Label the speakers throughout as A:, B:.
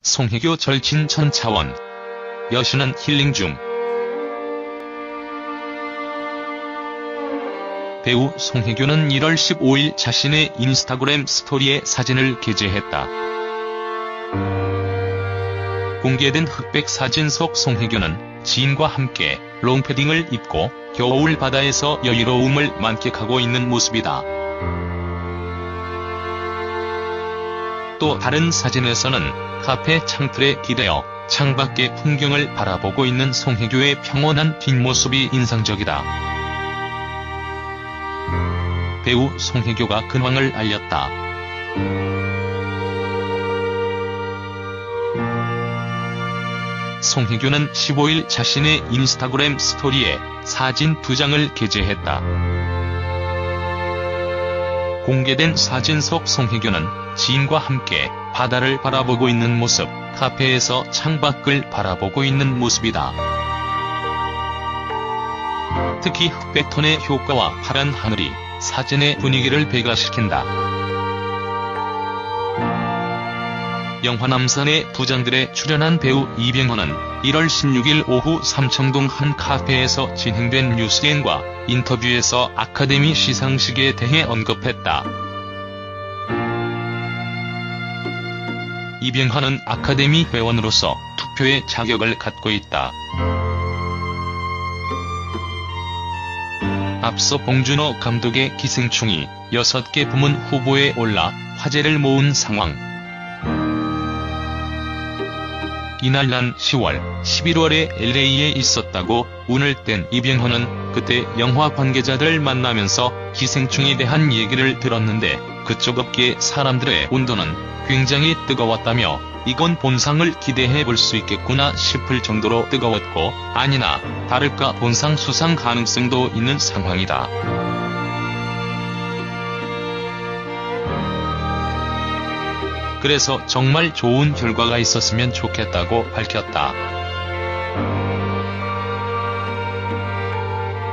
A: 송혜교 절친 천차원. 여신은 힐링 중. 배우 송혜교는 1월 15일 자신의 인스타그램 스토리에 사진을 게재했다. 공개된 흑백 사진 속 송혜교는 지인과 함께 롱패딩을 입고 겨울 바다에서 여유로움을 만끽하고 있는 모습이다. 또 다른 사진에서는 카페 창틀에 기대어 창밖의 풍경을 바라보고 있는 송혜교의 평온한 뒷모습이 인상적이다. 배우 송혜교가 근황을 알렸다. 송혜교는 15일 자신의 인스타그램 스토리에 사진 2장을 게재했다. 공개된 사진 속 송혜교는 지인과 함께 바다를 바라보고 있는 모습, 카페에서 창밖을 바라보고 있는 모습이다. 특히 흑백톤의 효과와 파란 하늘이 사진의 분위기를 배가시킨다. 영화 남산의 부장들에 출연한 배우 이병헌은 1월 16일 오후 삼청동 한 카페에서 진행된 뉴스앤과 인터뷰에서 아카데미 시상식에 대해 언급했다. 이병헌은 아카데미 회원으로서 투표의 자격을 갖고 있다. 앞서 봉준호 감독의 기생충이 6개 부문 후보에 올라 화제를 모은 상황. 이날 난 10월, 11월에 LA에 있었다고 운을 뗀 이병헌은 그때 영화 관계자들 만나면서 기생충에 대한 얘기를 들었는데 그쪽 업계 사람들의 온도는 굉장히 뜨거웠다며 이건 본상을 기대해볼 수 있겠구나 싶을 정도로 뜨거웠고 아니나 다를까 본상 수상 가능성도 있는 상황이다. 그래서 정말 좋은 결과가 있었으면 좋겠다고 밝혔다.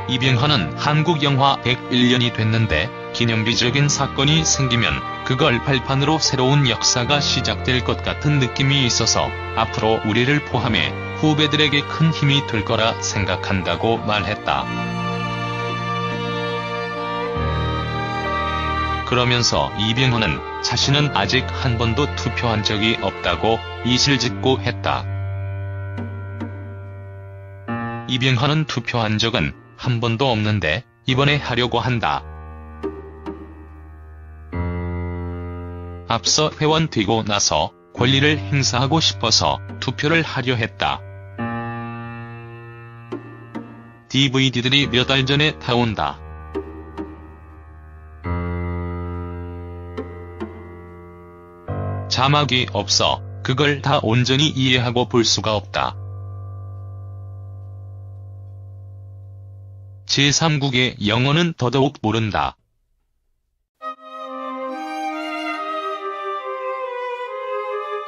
A: 이병헌은 한국 영화 101년이 됐는데 기념비적인 사건이 생기면 그걸 발판으로 새로운 역사가 시작될 것 같은 느낌이 있어서 앞으로 우리를 포함해 후배들에게 큰 힘이 될 거라 생각한다고 말했다. 그러면서 이병헌은 자신은 아직 한 번도 투표한 적이 없다고 이실직고 했다. 이병헌은 투표한 적은 한 번도 없는데 이번에 하려고 한다. 앞서 회원 되고 나서 권리를 행사하고 싶어서 투표를 하려 했다. DVD들이 몇 달 전에 다 온다. 자막이 없어 그걸 다 온전히 이해하고 볼 수가 없다. 제3국의 영어는 더더욱 모른다.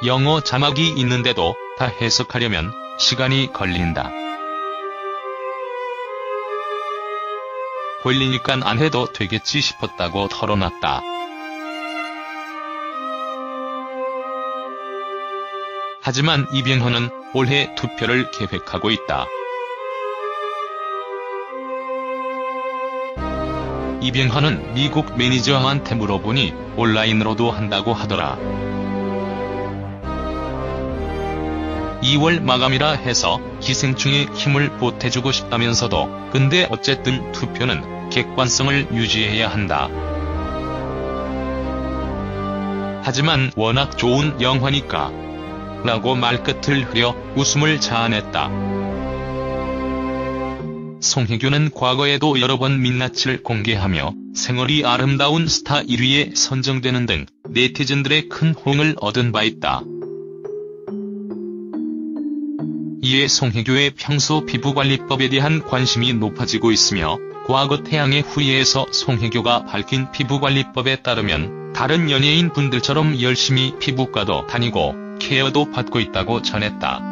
A: 영어 자막이 있는데도 다 해석하려면 시간이 걸린다. 권리니깐 안 해도 되겠지 싶었다고 털어놨다. 하지만 이병헌은 올해 투표를 계획하고 있다. 이병헌은 미국 매니저한테 물어보니 온라인으로도 한다고 하더라. 2월 마감이라 해서 기생충에 힘을 보태주고 싶다면서도 근데 어쨌든 투표는 객관성을 유지해야 한다. 하지만 워낙 좋은 영화니까 라고 말끝을 흐려 웃음을 자아냈다. 송혜교는 과거에도 여러 번 민낯을 공개하며 생얼이 아름다운 스타 1위에 선정되는 등 네티즌들의 큰 호응을 얻은 바 있다. 이에 송혜교의 평소 피부관리법에 대한 관심이 높아지고 있으며 과거 태양의 후예에서 송혜교가 밝힌 피부관리법에 따르면 다른 연예인 분들처럼 열심히 피부과도 다니고 케어도 받고 있다고 전했다.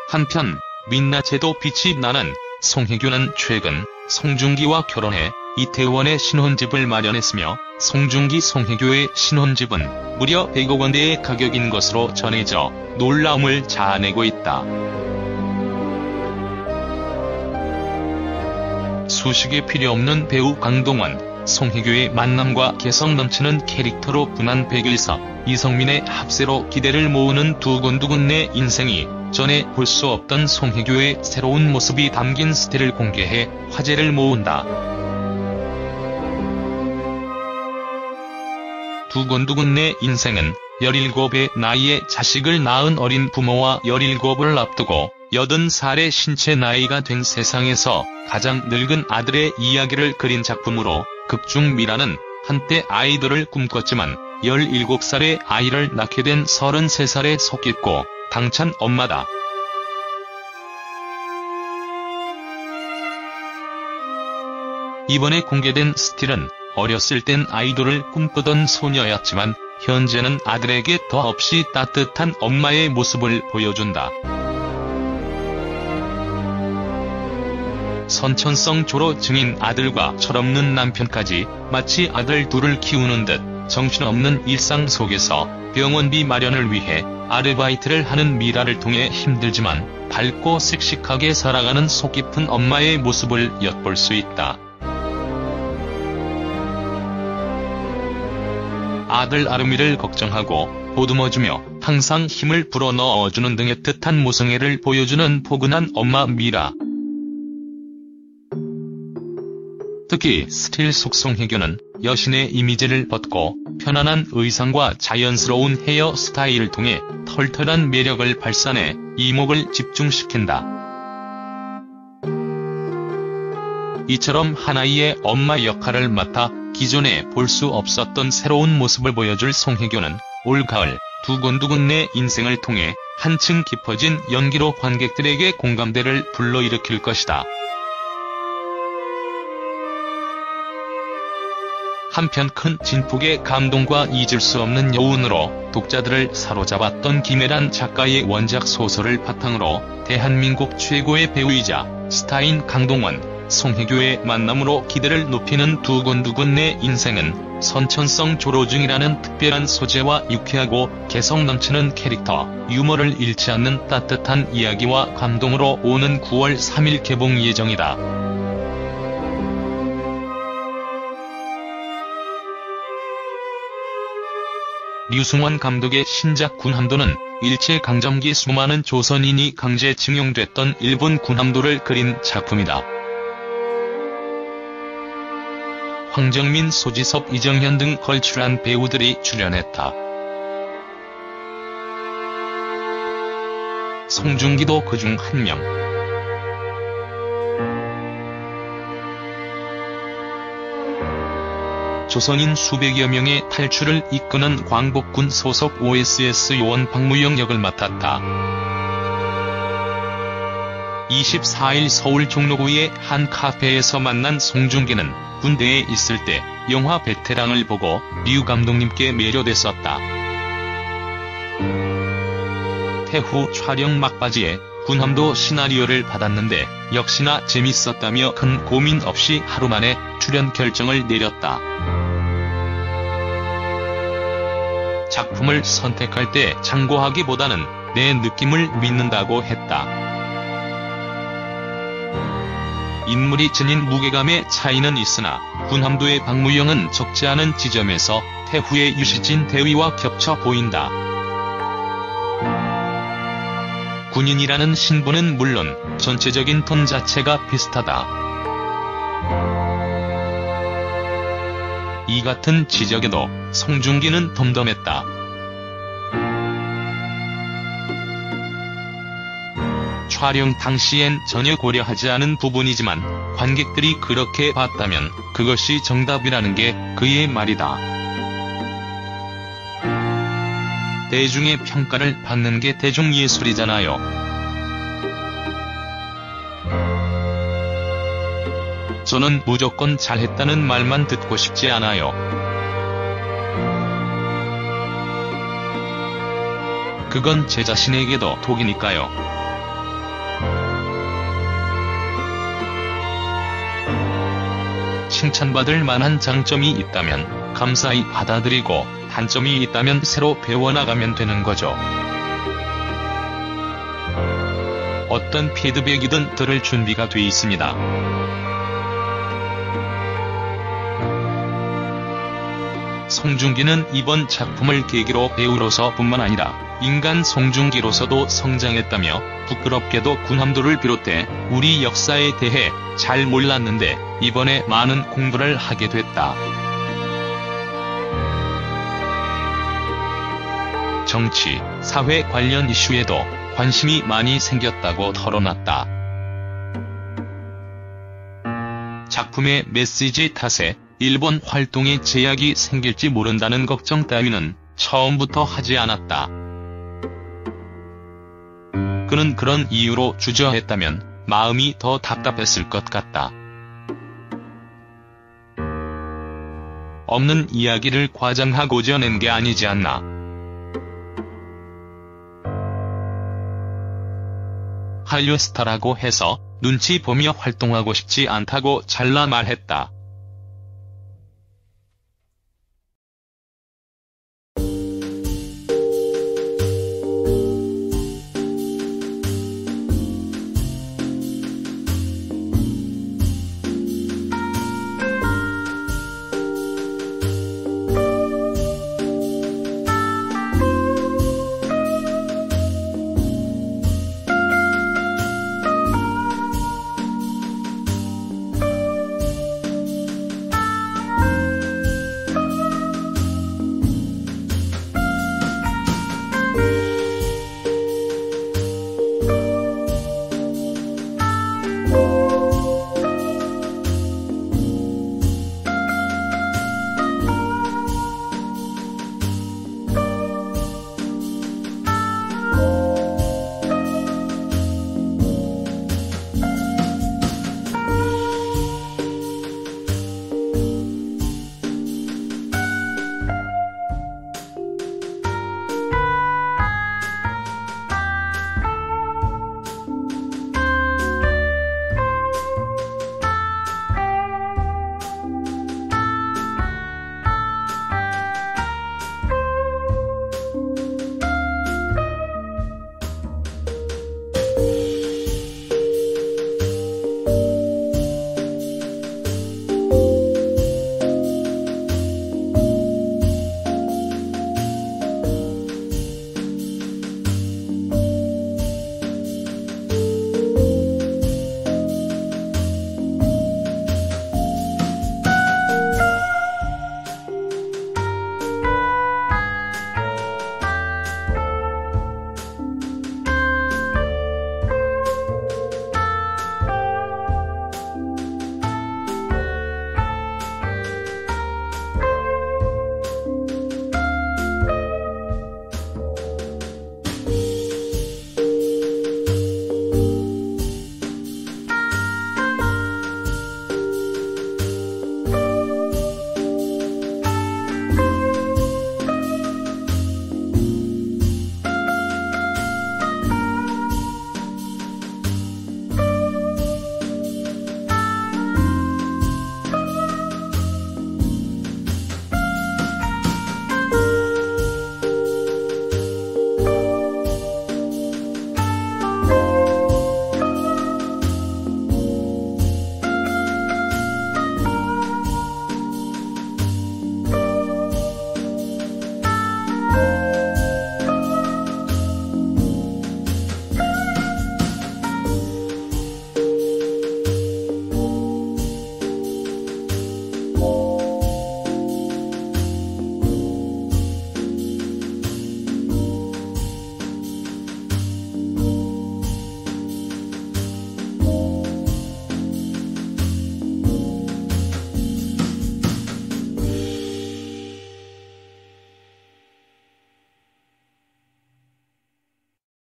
A: 한편 민낯에도 빛이 나는 송혜교는 최근 송중기와 결혼해 이태원에 신혼집을 마련했으며 송중기 송혜교의 신혼집은 무려 100억 원대의 가격인 것으로 전해져 놀라움을 자아내고 있다. 수식이 필요 없는 배우 강동원, 송혜교의 만남과 개성 넘치는 캐릭터로 분한 백일섭, 이성민의 합세로 기대를 모으는 두근두근 내 인생이 전에 볼 수 없던 송혜교의 새로운 모습이 담긴 스틸을 공개해 화제를 모은다. 두근두근 내 인생은 17의 나이에 자식을 낳은 어린 부모와 17을 앞두고 80살의 신체 나이가 된 세상에서 가장 늙은 아들의 이야기를 그린 작품으로 극중 미라는 한때 아이돌을 꿈꿨지만 17살의 아이를 낳게 된 33살의 속 깊고 당찬 엄마다. 이번에 공개된 스틸은 어렸을 땐 아이돌을 꿈꾸던 소녀였지만 현재는 아들에게 더없이 따뜻한 엄마의 모습을 보여준다. 선천성 조로 증인 아들과 철없는 남편까지 마치 아들 둘을 키우는 듯 정신없는 일상 속에서 병원비 마련을 위해 아르바이트를 하는 미라를 통해 힘들지만 밝고 씩씩하게 살아가는 속 깊은 엄마의 모습을 엿볼 수 있다. 아들 아름이를 걱정하고 보듬어주며 항상 힘을 불어넣어주는 등의 애틋한 모성애를 보여주는 포근한 엄마 미라. 특히 스틸 속 송혜교는 여신의 이미지를 벗고 편안한 의상과 자연스러운 헤어 스타일을 통해 털털한 매력을 발산해 이목을 집중시킨다. 이처럼 하나의 엄마 역할을 맡아 기존에 볼 수 없었던 새로운 모습을 보여줄 송혜교는 올가을 두근두근 내 인생을 통해 한층 깊어진 연기로 관객들에게 공감대를 불러일으킬 것이다. 한편 큰 진폭의 감동과 잊을 수 없는 여운으로 독자들을 사로잡았던 김애란 작가의 원작 소설을 바탕으로 대한민국 최고의 배우이자 스타인 강동원, 송혜교의 만남으로 기대를 높이는 두근두근 내 인생은 선천성 조로증이라는 특별한 소재와 유쾌하고 개성 넘치는 캐릭터, 유머를 잃지 않는 따뜻한 이야기와 감동으로 오는 9월 3일 개봉 예정이다. 류승환 감독의 신작 군함도는 일제강점기 수많은 조선인이 강제징용됐던 일본 군함도를 그린 작품이다. 황정민, 소지섭, 이정현 등 걸출한 배우들이 출연했다. 송중기도 그중 한 명. 조선인 수백여 명의 탈출을 이끄는 광복군 소속 OSS 요원 박무영 역을 맡았다. 24일 서울 종로구의 한 카페에서 만난 송중기는 군대에 있을 때 영화 베테랑을 보고 류 감독님께 매료됐었다. 태후 촬영 막바지에 군함도 시나리오를 받았는데 역시나 재밌었다며 큰 고민 없이 하루 만에 출연 결정을 내렸다. 작품을 선택할 때 참고하기보다는 내 느낌을 믿는다고 했다. 인물이 지닌 무게감의 차이는 있으나 군함도의 박무영은 적지 않은 지점에서 태후의 유시진 대위와 겹쳐 보인다. 군인이라는 신분은 물론 전체적인 톤 자체가 비슷하다. 이 같은 지적에도 송중기는 덤덤했다. 촬영 당시엔 전혀 고려하지 않은 부분이지만 관객들이 그렇게 봤다면 그것이 정답이라는 게 그의 말이다. 대중의 평가를 받는 게 대중예술이잖아요. 저는 무조건 잘했다는 말만 듣고 싶지 않아요. 그건 제 자신에게도 독이니까요. 칭찬받을 만한 장점이 있다면 감사히 받아들이고 단점이 있다면 새로 배워나가면 되는 거죠. 어떤 피드백이든 들을 준비가 돼 있습니다. 송중기는 이번 작품을 계기로 배우로서 뿐만 아니라 인간 송중기로서도 성장했다며 부끄럽게도 군함도를 비롯해 우리 역사에 대해 잘 몰랐는데 이번에 많은 공부를 하게 됐다. 정치, 사회 관련 이슈에도 관심이 많이 생겼다고 털어놨다. 작품의 메시지 탓에 일본 활동에 제약이 생길지 모른다는 걱정 따위는 처음부터 하지 않았다. 그는 그런 이유로 주저했다면 마음이 더 답답했을 것 같다. 없는 이야기를 과장하고자 낸 게 아니지 않나. 한류 스타라고 해서 눈치 보며 활동하고 싶지 않다고 잘라 말했다.